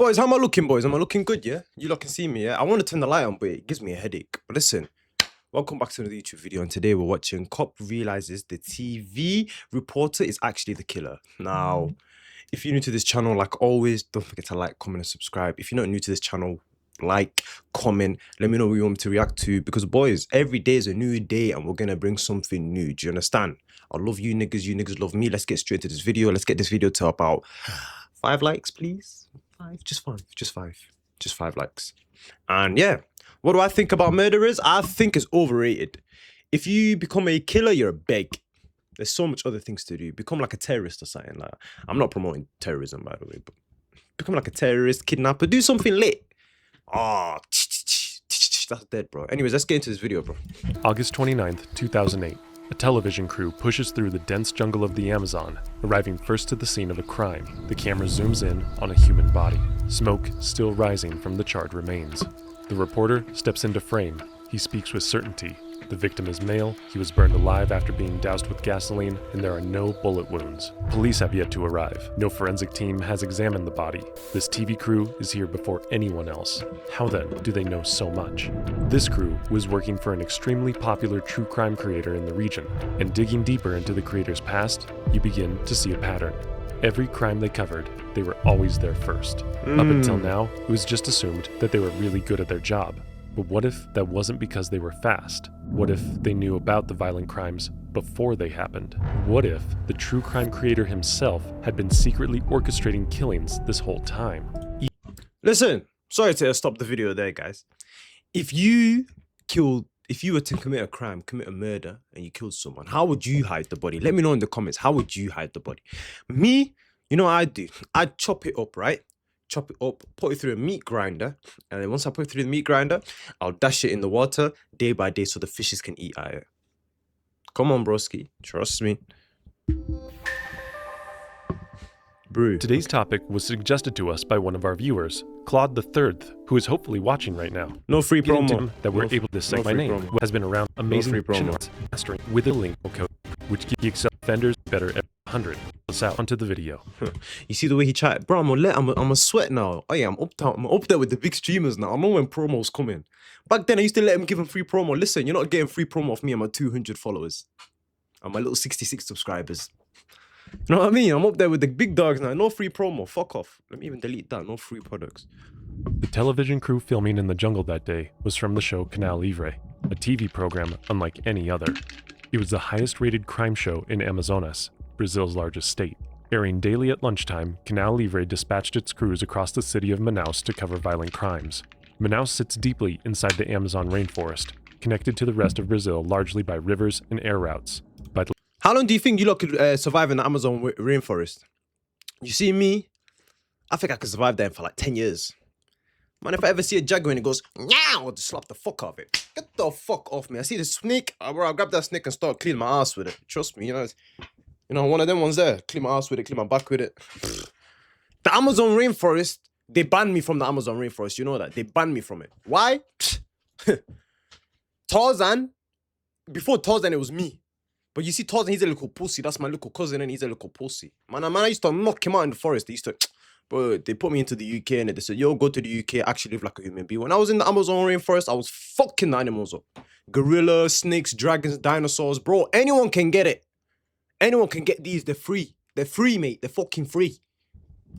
Boys, how am I looking, boys? Am I looking good, yeah? You lot can see me, yeah? I want to turn the light on, but it gives me a headache. But listen, welcome back to another YouTube video, and today we're watching Cop Realizes the TV Reporter is actually the killer. Now, if you're new to this channel, like always, don't forget to like, comment, and subscribe. If you're not new to this channel, like, comment, let me know what you want me to react to, because boys, every day is a new day and we're going to bring something new. Do you understand? I love you niggas love me. Let's get straight to this video. Let's get this video to about 5 likes, please. Just five likes. And yeah, what do I think about murderers? I think it's overrated. If you become a killer, you're a beg. There's so much other things to do. Become like a terrorist or something. Like, I'm not promoting terrorism, by the way, but become like a terrorist, kidnapper, do something lit. Oh, that's dead, bro. Anyways, let's get into this video, bro. August 29th, 2008. A television crew pushes through the dense jungle of the Amazon, arriving first to the scene of a crime. The camera zooms in on a human body. Smoke still rising from the charred remains. The reporter steps into frame. He speaks with certainty. The victim is male, he was burned alive after being doused with gasoline, and there are no bullet wounds. Police have yet to arrive. No forensic team has examined the body. This TV crew is here before anyone else. How then do they know so much? This crew was working for an extremely popular true crime creator in the region, and digging deeper into the creator's past, you begin to see a pattern. Every crime they covered, they were always there first. Up until now, it was just assumed that they were really good at their job. But what if that wasn't because they were fast? What if they knew about the violent crimes before they happened? What if the true crime creator himself had been secretly orchestrating killings this whole time? Listen, sorry to stop the video there, guys. If you were to commit a crime, commit a murder, and you killed someone, how would you hide the body? Let me know in the comments. How would you hide the body? Me, you know what I'd do? I'd chop it up, right? Chop it up, put it through a meat grinder, and then once I put it through the meat grinder, I'll dash it in the water day by day so the fishes can eat out of it. Come on, broski. Trust me. Brew. Today's topic was suggested to us by one of our viewers, Claude III, who is hopefully watching right now. No free He didn't promo. tell that we're able to say my name. Has been around amazing free promo. mastering with a link code, which keeps offenders better at 100. Let's out onto the video. You see the way he chatted? Bro, I'm a sweat now. Oh yeah, I'm up there with the big streamers now. I know when promos come in. Back then, I used to let him give him free promo. Listen, you're not getting free promo off me and my 200 followers. And my little 66 subscribers. You know what I mean? I'm up there with the big dogs now. No free promo. Fuck off. Let me even delete that. No free products. The television crew filming in the jungle that day was from the show Canal Livre, a TV program unlike any other. It was the highest rated crime show in Amazonas, Brazil's largest state. Airing daily at lunchtime, Canal Livre dispatched its crews across the city of Manaus to cover violent crimes. Manaus sits deeply inside the Amazon rainforest, connected to the rest of Brazil largely by rivers and air routes. How long do you think you lot could survive in the Amazon rainforest? You see me? I think I could survive there for like 10 years. Man, if I ever see a jaguar and it goes, "Meow," I'll just slap the fuck out of it. Get the fuck off me. I see the snake, bro, I'll grab that snake and start cleaning my ass with it. Trust me, you know, one of them ones there. Clean my ass with it, clean my back with it. The Amazon rainforest, they banned me from the Amazon rainforest. You know that? They banned me from it. Why? Tarzan, before Tarzan, it was me. But you see, Tarzan, he's a little pussy. That's my little cousin, and he's a little pussy. Man, I used to knock him out in the forest. They used to, bro, they put me into the UK, and they said, yo, go to the UK, actually live like a human being. When I was in the Amazon rainforest, I was fucking the animals up. Gorillas, snakes, dragons, dinosaurs. Bro, anyone can get it. Anyone can get these. They're free. They're free, mate. They're fucking free.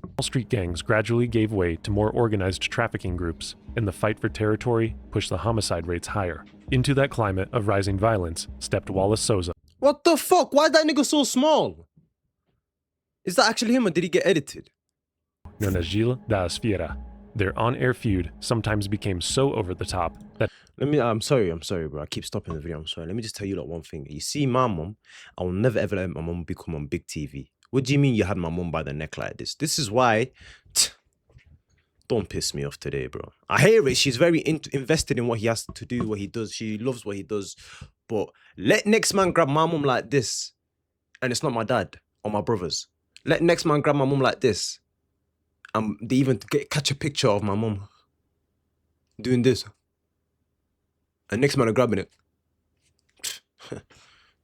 Wall Street gangs gradually gave way to more organized trafficking groups, and the fight for territory pushed the homicide rates higher. Into that climate of rising violence stepped Wallace Souza. What the fuck? Why is that nigga so small? Is that actually him or did he get edited? Known as Gil da Esfera. Their on-air feud sometimes became so over the top that I'm sorry, bro. I keep stopping the video. I'm sorry. Let me just tell you like one thing. You see, my mom, I will never ever let my mom become on big TV. What do you mean you had my mom by the neck like this? This is why. Don't piss me off today, bro. I hear it. She's very invested in what he has to do, what he does. She loves what he does. But let next man grab my mom like this, and it's not my dad or my brothers. Let next man grab my mom like this, and they even catch a picture of my mom doing this, and next man are grabbing it.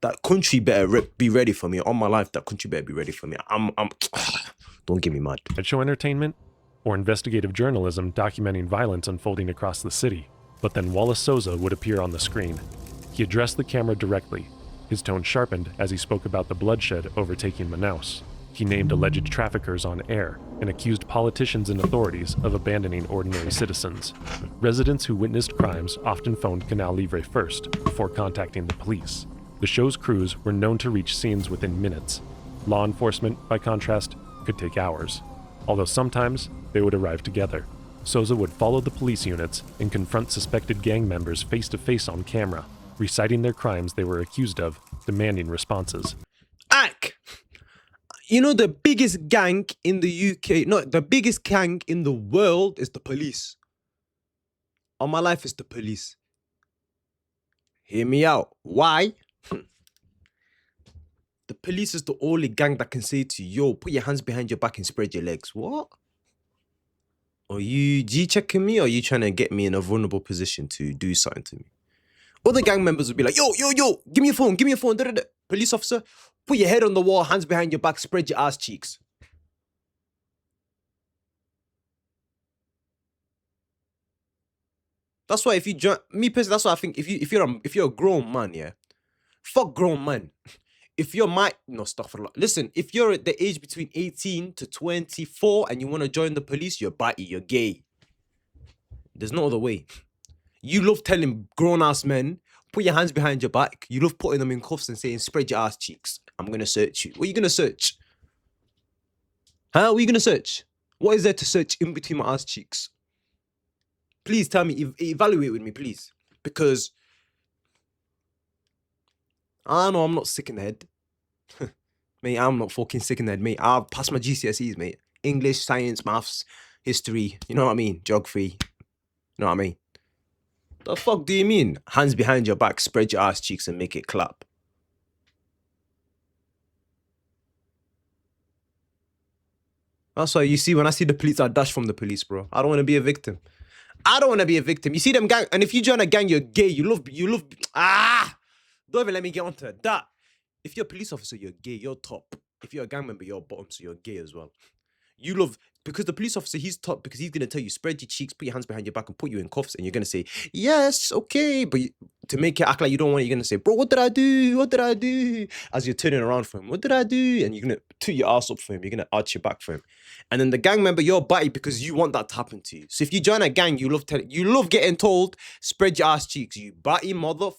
That country better be ready for me. On my life, that country better be ready for me. Don't get me mad. show entertainment, or investigative journalism documenting violence unfolding across the city. But then Wallace Souza would appear on the screen. He addressed the camera directly, his tone sharpened as he spoke about the bloodshed overtaking Manaus. He named alleged traffickers on air and accused politicians and authorities of abandoning ordinary citizens. Residents who witnessed crimes often phoned Canal Livre first before contacting the police. The show's crews were known to reach scenes within minutes. Law enforcement, by contrast, could take hours, although sometimes they would arrive together. Souza would follow the police units and confront suspected gang members face to face on camera, reciting their crimes they were accused of, demanding responses. Ack! You know the biggest gang in the UK, no, the biggest gang in the world is the police. On my life, it's the police. Hear me out. Why? The police is the only gang that can say to you, yo, put your hands behind your back and spread your legs. What? Are you G-checking me, or are you trying to get me in a vulnerable position to do something to me? Other gang members would be like, yo, give me your phone, da-da-da. Police officer, put your head on the wall, hands behind your back, spread your ass cheeks. That's why if you join, me personally, that's why I think if you're a grown man, yeah, fuck grown man. If you're stuff for a lot. Listen, if you're at the age between 18 to 24 and you want to join the police, you're batty, you're gay. There's no other way. You love telling grown-ass men, put your hands behind your back. You love putting them in cuffs and saying, spread your ass cheeks. I'm going to search you. What are you going to search? Huh? What are you going to search? What is there to search in between my ass cheeks? Please tell me, evaluate with me, please. Because I know I'm not sick in the head. Mate, I'm not fucking sick in the head, mate. I've passed my GCSEs, mate. English, science, maths, history, you know what I mean? Geography, you know what I mean? The fuck do you mean? Hands behind your back, spread your ass cheeks and make it clap. That's why you see when I see the police, I dash from the police, bro. I don't want to be a victim. I don't want to be a victim. You see them gang, and if you join a gang, you're gay. You love, don't even let me get onto that. If you're a police officer, you're gay, you're top. If you're a gang member, you're bottom, so you're gay as well. You love, because the police officer, he's top, because he's going to tell you, spread your cheeks, put your hands behind your back and put you in cuffs, and you're going to say, yes, okay. But to make it act like you don't want it, you're going to say, bro, what did I do? What did I do? As you're turning around for him, what did I do? And you're going to toot your ass up for him. You're going to arch your back for him. And then the gang member, you're batty because you want that to happen to you. So if you join a gang, you love getting told, spread your ass cheeks, you batty mother.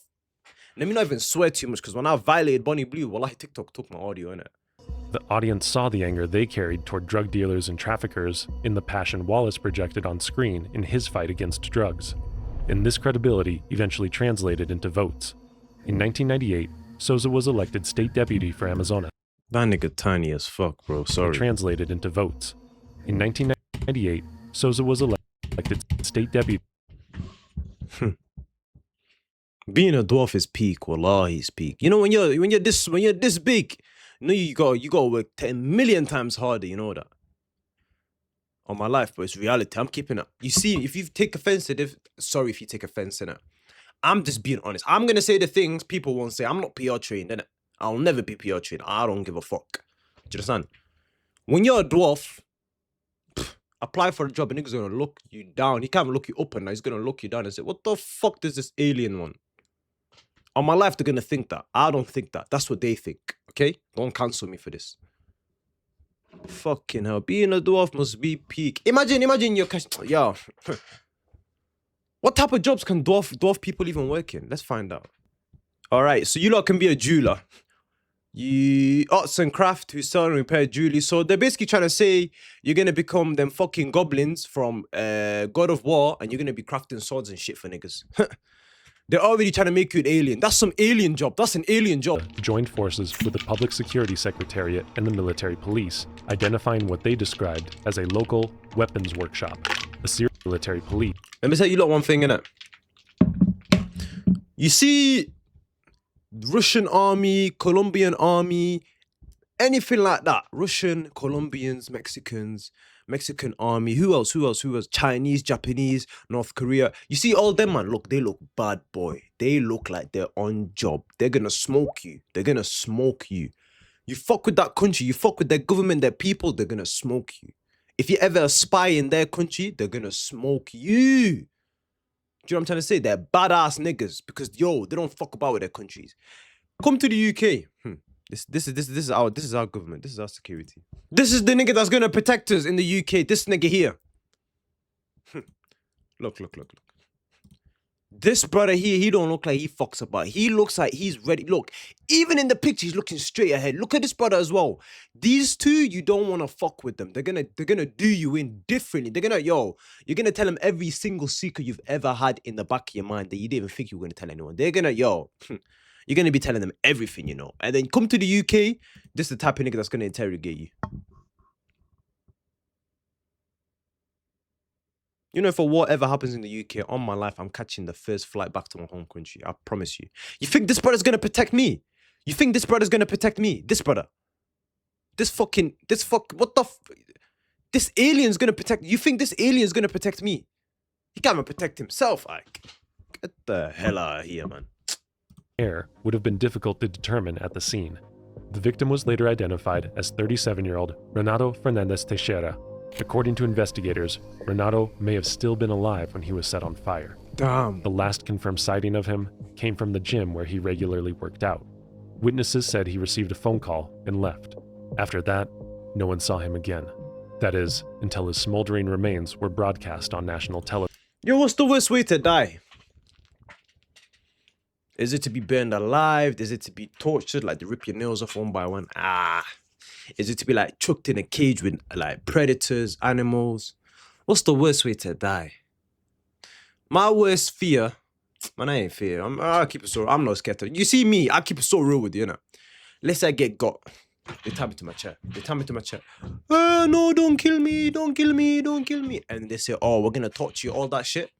Let me not even swear too much, because when I violated Bonnie Blue, wallahi, TikTok took my audio, innit? The audience saw the anger they carried toward drug dealers and traffickers in the passion Wallace projected on screen in his fight against drugs. And this credibility eventually translated into votes. In 1998, Souza was elected state deputy for Amazonas. That nigga tiny as fuck, bro. Sorry. Translated into votes. In 1998, Souza was elected state deputy. Being a dwarf is peak, wallahi, is peak. You know, when you're this big, you know you gotta work 10 million times harder, you know that. On my life, but it's reality. I'm keeping it. You see, if you take offense to this, sorry if you take offense in it. I'm just being honest. I'm gonna say the things people won't say. I'm not PR trained, innit? I'll never be PR trained. I don't give a fuck. Do you understand? When you're a dwarf, apply for a job, and nigga's gonna look you down. He can't look you up and down. He's gonna look you down and say, what the fuck does this alien want? On my life, they're gonna think that. I don't think that. That's what they think. Okay? Don't cancel me for this. Fucking hell. Being a dwarf must be peak. Imagine your cash. Yo. What type of jobs can dwarf people even work in? Let's find out. Alright, so you lot can be a jeweler. You arts and craft who sell and repair jewelry. So they're basically trying to say you're gonna become them fucking goblins from God of War, and you're gonna be crafting swords and shit for niggas. They're already trying to make you an alien. That's some alien job. That's an alien job. Joined forces with the Public Security Secretariat and the military police, identifying what they described as a local weapons workshop, a serious military police. Let me tell you lot one thing, innit? You see Russian army, Colombian army, anything like that. Russian, Colombians, Mexicans, Mexican army. Who else? Chinese, Japanese, North Korea. You see all them, man. Look, they look bad, boy. They look like they're on job. They're gonna smoke you. They're gonna smoke you. You fuck with that country. You fuck with their government, their people. They're gonna smoke you. If you ever spy in their country, they're gonna smoke you. Do you know what I'm trying to say? They're badass niggas because yo, they don't fuck about with their countries. Come to the UK. This is our government. This is our security. This is the nigga that's gonna protect us in the UK. This nigga here. Look. This brother here, he don't look like he fucks about. He looks like he's ready. Look, even in the picture, he's looking straight ahead. Look at this brother as well. These two, you don't want to fuck with them. They're gonna do you in differently. You're gonna tell them every single secret you've ever had in the back of your mind that you didn't even think you were gonna tell anyone. They're gonna, you're gonna be telling them everything, you know. And then come to the UK, this is the type of nigga that's gonna interrogate you. You know, if a war ever happens in the UK, on my life, I'm catching the first flight back to my home country. I promise you. You think this brother's gonna protect me? You think this brother's gonna protect me? This brother. This alien's gonna protect. You think this alien's gonna protect me? He can't even protect himself, Ike. Get the hell out of here, man. Air would have been difficult to determine at the scene. The victim was later identified as 37-year-old Renato Fernandez Teixeira. According to investigators, Renato may have still been alive when he was set on fire. Damn. The last confirmed sighting of him came from the gym where he regularly worked out. Witnesses said he received a phone call and left. After that, no one saw him again. That is, until his smoldering remains were broadcast on national television. Yo, what's the worst way to die? Is it to be burned alive? Is it to be tortured, like to rip your nails off one by one? Is it to be like chucked in a cage with like predators, animals? What's the worst way to die? My worst fear, man, I ain't fear. I'll keep it so. I'm not scared. You see me, I keep it so real with you, know. Let's say I get got. They tie me to my chair. No, don't kill me, don't kill me, don't kill me. And they say, oh, we're gonna torture you, all that shit.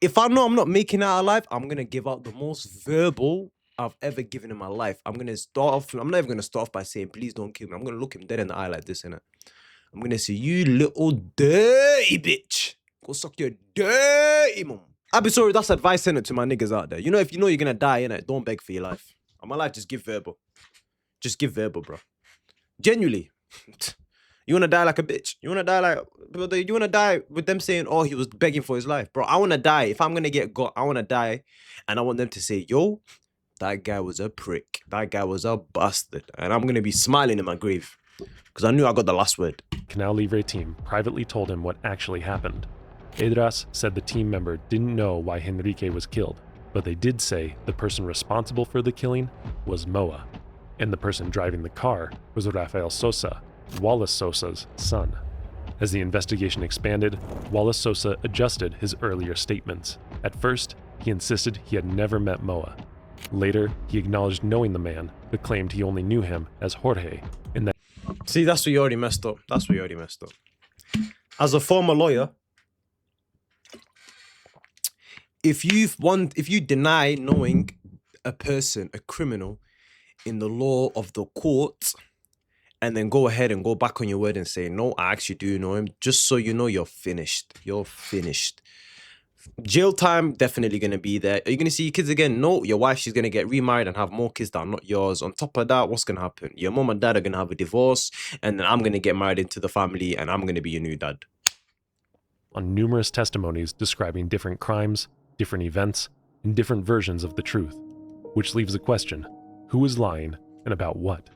If I know I'm not making it out alive, I'm gonna give out the most verbal I've ever given in my life. I'm not even gonna start off by saying, please don't kill me. I'm gonna look him dead in the eye like this, innit? I'm gonna say, you little dirty bitch. Go suck your dirty mum. I'll be sorry, that's advice sent it to my niggas out there. You know, if you know you're gonna die, innit, don't beg for your life. On my life, just give verbal. Just give verbal, bro. Genuinely. You wanna die like a bitch? You wanna die with them saying, oh, he was begging for his life? Bro, I wanna die. If I'm gonna get got, I wanna die. And I want them to say, yo, that guy was a prick. That guy was a bastard. And I'm going to be smiling in my grave. Because I knew I got the last word. Canal Libre team privately told him what actually happened. Edras said the team member didn't know why Henrique was killed, but they did say the person responsible for the killing was Moa, and the person driving the car was Rafael Sosa, Wallace Sosa's son. As the investigation expanded, Wallace Sosa adjusted his earlier statements. At first, he insisted he had never met Moa. Later, he acknowledged knowing the man, but claimed he only knew him as Jorge, and that... See, that's where you already messed up. As a former lawyer, if you deny knowing a person, a criminal, in the law of the court, and then go ahead and go back on your word and say, no, I actually do know him, just so you know you're finished. You're finished. Jail time, definitely going to be there. Are you going to see your kids again? No, your wife, she's going to get remarried and have more kids that are not yours. On top of that, what's going to happen? Your mom and dad are going to have a divorce, and then I'm going to get married into the family, and I'm going to be your new dad. On numerous testimonies describing different crimes, different events, and different versions of the truth, which leaves the question, who is lying and about what?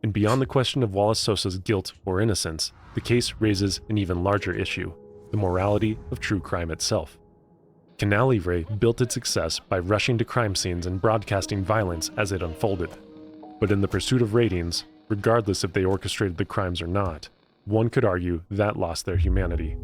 And beyond the question of Wallace Sosa's guilt or innocence, the case raises an even larger issue, the morality of true crime itself. Canal Libre built its success by rushing to crime scenes and broadcasting violence as it unfolded. But in the pursuit of ratings, regardless if they orchestrated the crimes or not, one could argue that lost their humanity.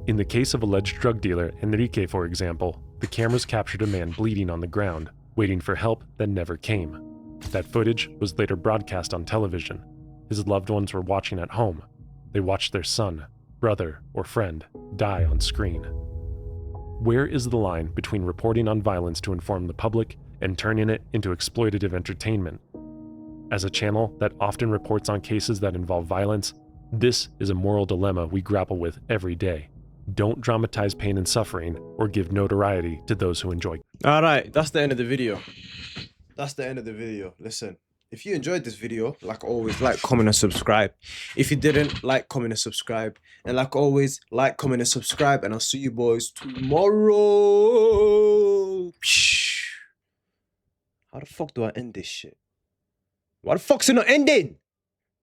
In the case of alleged drug dealer Henrique, for example, the cameras captured a man bleeding on the ground, waiting for help that never came. That footage was later broadcast on television. His loved ones were watching at home. They watched their son, brother, or friend die on screen. Where is the line between reporting on violence to inform the public and turning it into exploitative entertainment? As a channel that often reports on cases that involve violence, this is a moral dilemma we grapple with every day. Don't dramatize pain and suffering or give notoriety to those who enjoy. All right, that's the end of the video. Listen, If you enjoyed this video, like always, like, comment, and subscribe. If you didn't, like, comment, and subscribe. And like always, like, comment, and subscribe. And I'll see you boys tomorrow. How the fuck do I end this shit? Why the fuck's it not ending?